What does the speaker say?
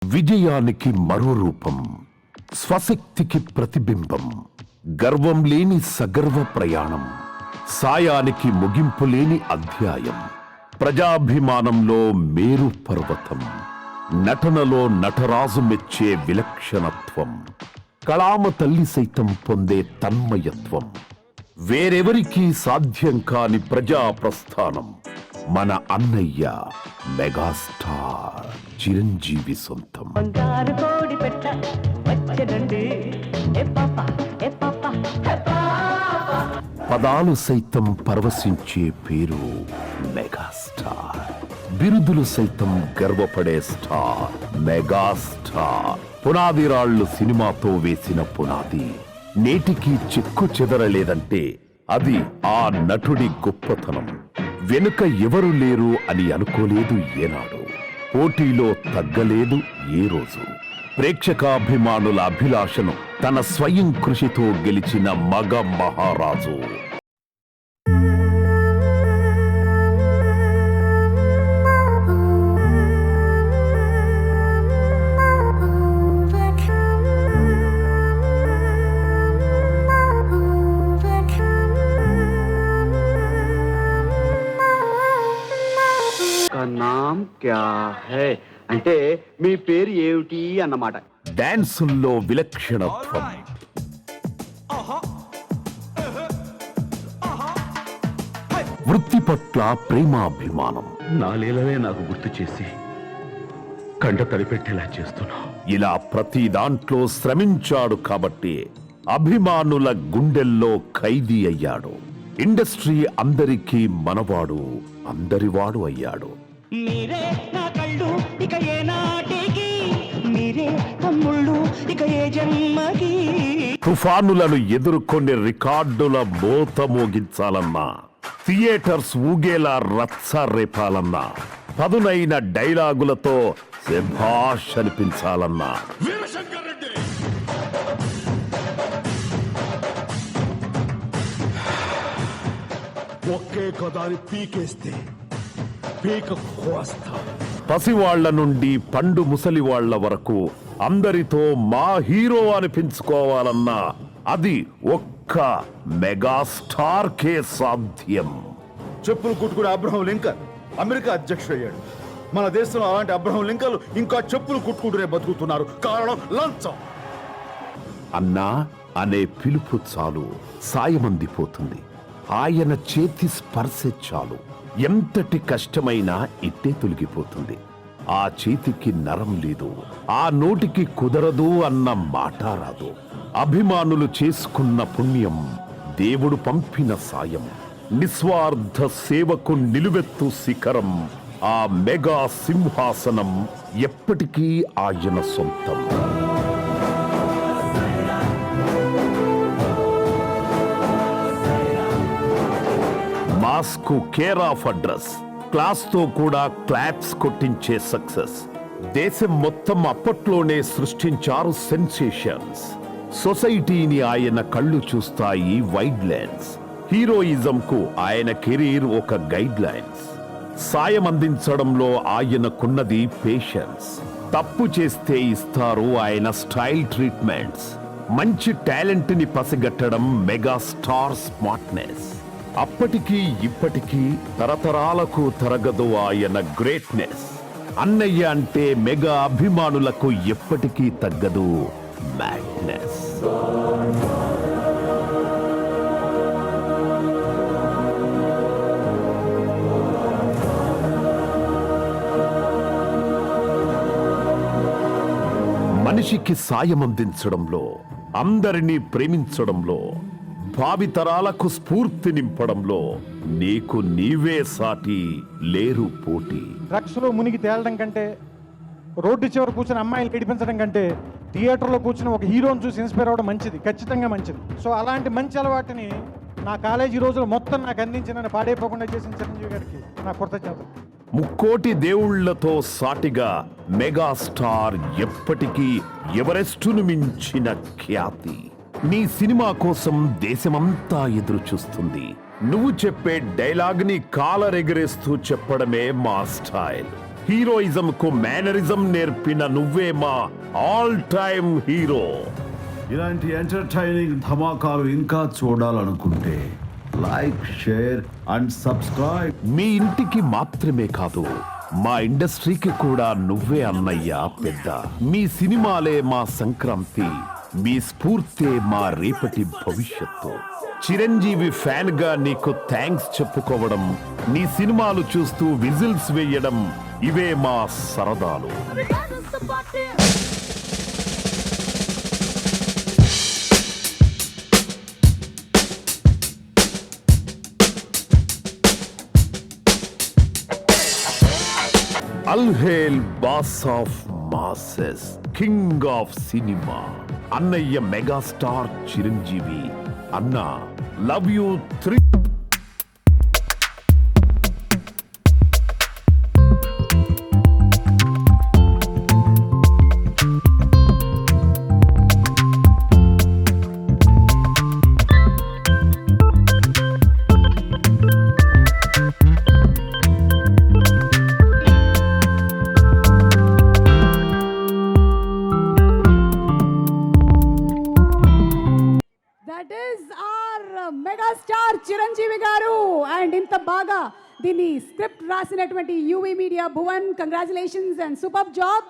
విజయానికి మరో రూపం, స్వశక్తికి ప్రతిబింబం, గర్వం లేని సగర్వ ప్రయాణం, సాయానికి ముగింపు లేని అధ్యాయం, ప్రజాభిమానంలో మేరు పర్వతం, నటనలో నటరాజు మెచ్చే విలక్షణత్వం, కళామ తల్లి సైతం పొందే తన్మయత్వం, వేరెవరికీ సాధ్యం కాని ప్రజా ప్రస్థానం మన అన్నయ్య మెగాస్టార్ చిరంజీవి సొంతం. పదాలు సైతం పరవశించే పేరు మెగాస్టార్, బిరుదులు సైతం గర్వపడే స్టార్ మెగాస్టార్. పునాది రాళ్లు సినిమాతో వేసిన పునాది నేటికి చెక్కు చెదరలేదంటే అది ఆ నటుడి గొప్పతనం. వెనుక ఎవరు లేరు అని అనుకోలేదు ఏనాడు, పోటీలో తగ్గలేదు ఏ రోజు. ప్రేక్షకాభిమానుల అభిలాషను తన స్వయం కృషితో గెలిచిన మగ మహారాజు. నామ్ క్యా హై అంటే మీ పేరు ఏమిటి అన్నమాట. డాన్సుల్లో విలక్షణత్వం, వృత్తి పట్ల ప్రేమాభిమానం, నా లీలలే నాకు గుర్తు చేసి కంట తడిపెట్టేలా చేస్తున్నావు. ఇలా ప్రతి దాంట్లో శ్రమించాడు కాబట్టి అభిమానుల గుండెల్లో ఖైదీ అయ్యాడు. ఇండస్ట్రీ అందరికీ మనవాడు, అందరివాడు అయ్యాడు. మీరే నా కళ్ళు ఇక ఏ నాటికి, మీరే తమ్ముళ్ళు ఇక ఏ జన్మకి. తుఫానులను ఎదుర్కొని రికార్డుల మోత మోగించాలన్నా, థియేటర్స్ ఊగేలా రచ్చ రేపాలన్నా, పదునైన డైలాగులతో శభాష్ అనిపించాలన్నా, ఒకే కదాని పీకేస్తే పీక కోస్తా. పసివాళ్ల నుండి పండు ముసలివాళ్ల వరకు అందరితో మా హీరో అనిపించుకోవాలన్నా అది ఒక్క మెగాస్టార్ కే సాధ్యం. చెప్పులు కుట్టుకునే అబ్రహం లింకన్ అమెరికా అధ్యక్షుడు అయ్యాడు. మన దేశంలో అలాంటి అబ్రహం లింకన్లు ఇంకా చెప్పులు కుట్టుకుంటూనే బతుకుతున్నారు. కారణం లంచం. అన్నా అనే పిలుపు చాలు సాయమందిపోతుంది. ఆయన చేతి స్పర్శ చాలు ఎంతటి కష్టమైనా ఇట్టే తొలగిపోతుంది. ఆ చేతికి నరం లేదు, ఆ నోటికి కుదరదు అన్న మాట రాదు. అభిమానులు చేసుకున్న పుణ్యం, దేవుడు పంపిన సాయం, నిస్వార్థ సేవకు నిలువెత్తు శిఖరం, ఆ మెగా సింహాసనం ఎప్పటికీ ఆయన సొంతం. Mask care of address, class తో కూడా క్లాప్స్ కొట్టించే సక్సెస్. దేశం మొత్తం అప్పట్లోనే సృష్టించారు సెన్సేషన్స్. సొసైటీని ఆయన కళ్ళు చూస్తాయి వైడ్ లైన్స్. హీరోయిజం కు ఆయన కెరీర్ ఒక గైడ్ లైన్స్. సాయం అందించడంలో ఆయనకున్నది పేషెన్స్. తప్పు చేస్తే ఇస్తారు ఆయన స్టైల్ ట్రీట్మెంట్స్. మంచి టాలెంట్ ని పసిగట్టడం మెగాస్టార్ స్మార్ట్నెస్. అప్పటికీ ఇప్పటికీ తరతరాలకు తరగదు ఆయన గ్రేట్నెస్. అన్నయ్య అంటే మెగా అభిమానులకు ఎప్పటికీ తగ్గదు మ్యాడ్నెస్. మనిషికి సాయం అందించడంలో, అందరినీ ప్రేమించడంలో, భావితరాలకు స్ఫూర్తి నింపడంలో నీకు నీవే సాటి, లేరు పోటీ. డ్రగ్స్ లో మునిగి తేలడం కంటే, రోడ్డు చివర కూర్చుని అమ్మాయిలు ఏడిపించడం కంటే, థియేటర్లో కూర్చుని ఒక హీరోని చూసి ఇన్స్పైర్ అవ్వడం మంచిది, ఖచ్చితంగా మంచిది. సో అలాంటి మంచి అలవాటుని నా కాలేజీ రోజులు మొత్తం నాకు అందించిన, పాడైపోకుండా చేసిన చిరంజీవి గారికి నా కృతజ్ఞతలు. ముక్కోటి దేవుళ్లతో సాటిగా మెగాస్టార్ ఎప్పటికీ ఎవరెస్టును మించిన ఖ్యాతి. నీ సినిమా కోసం దేశమంతా ఎదురు చూస్తుంది. నువ్వు చెప్పే డైలాగ్ ని కాలరెగరేస్తూ చెప్పడమే మా స్టైల్. హీరోయిజం కు మేనరిజం నేర్పిన నువ్వే మా ఆల్ టైమ్ హీరో. ఇలాంటి ఎంటర్టైనింగ్ ధమాకాలు ఇంకా చూడాలనుకుంటే లైక్, షేర్ అండ్ సబ్స్క్రైబ్. మీ ఇంటికి మాత్రమే కాదు, మా ఇండస్ట్రీకి కూడా నువ్వే అన్నయ్య పెద్ద. మీ సినిమాలే మా సంక్రాంతి, మీ స్ఫూర్తే మా రేపటి భవిష్యత్తు. చిరంజీవి ఫ్యాన్ గా నీకు థ్యాంక్స్ చెప్పుకోవడం, నీ సినిమాలు చూస్తూ విజిల్స్ వేయడం, ఇవే మా సరదాలు. అల్హేల్ boss of masses, king of cinema, అన్నయ్య మెగాస్టార్ చిరంజీవి. అన్నా, love you 3. That is our megastar Chiranjeevi గారు. అండ్ ఇంత బాగా దీన్ని స్క్రిప్ట్ రాసినటువంటి UV media Bhuvan, congratulations and super job.